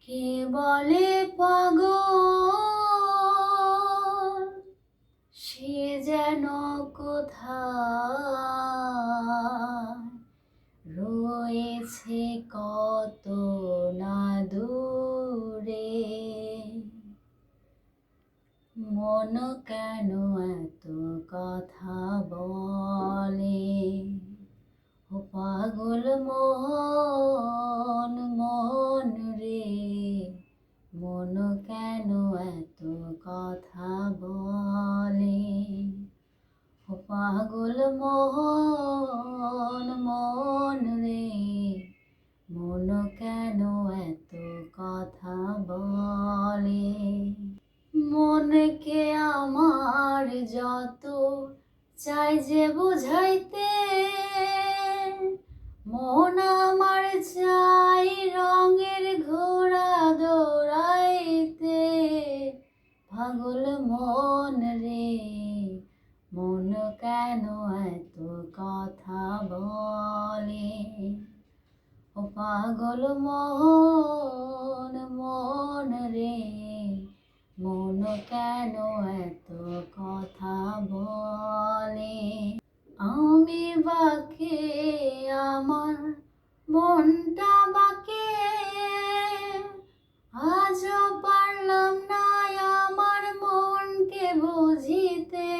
কে বলে পাগল, সে যেন কোথায় রয়েছে কত না দূরে। মন কেন এত কথা বলে, ও পাগল মন মন রে। মন কেন এত কথা বলে, ও পাগল মন মন রে। মন কেন এত কথা বলে। মনকে আমার যত চাই যে বুঝাইতে, মন আমার চাই রঙের ঘোড়া দৌড়াইতে। পাগল মন রে, মন কেন এত কথা বলে, ও পাগল মন মন রে। মন কেন এত কথা বলে। আমি বাকে আমার মনটা বাকে, আজও পারলাম না আমার মনকে বুঝিতে।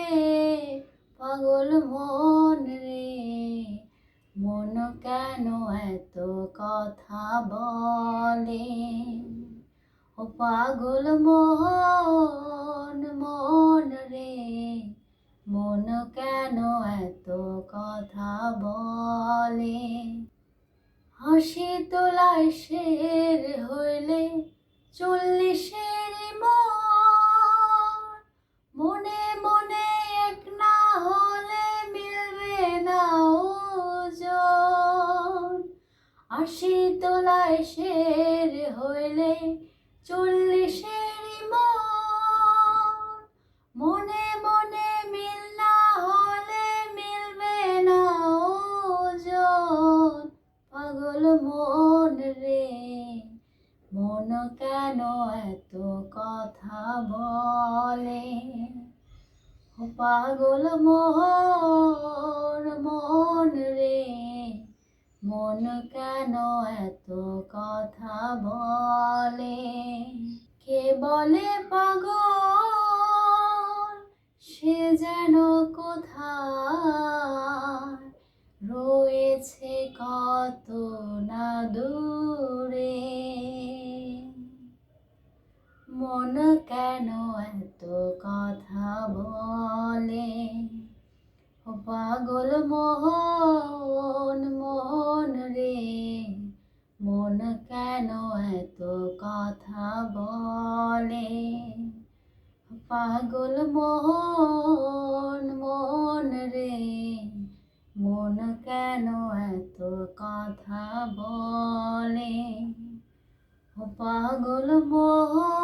পাগল মন রে, মন কেন এত কথা বলে, ও পাগল মন মন রে। মন কেন এত কথা বলে। হাসি তোলায় শের হইলে 40-এর মনে মনে এক না হলে মিলবে না ওজন। হাসি তোলায় শের হইলে 40-এর মনে মনে মিল না হলে মিলবে না ওজন। পাগল মন রে, মন কেন এত কথা বলে, ও পাগল মন মন রে। মন কেন এত কথা বলে। কে বলে পাগল, সে যেন কোথায় রয়েছে কত না দূরে। মন কেন এত কথা বলে, ও পাগল মন মন রে। মন কেন এত কথা বলে, পাগল মন মন রে। মন কেন এত কথা বলে, ও পাগল মন।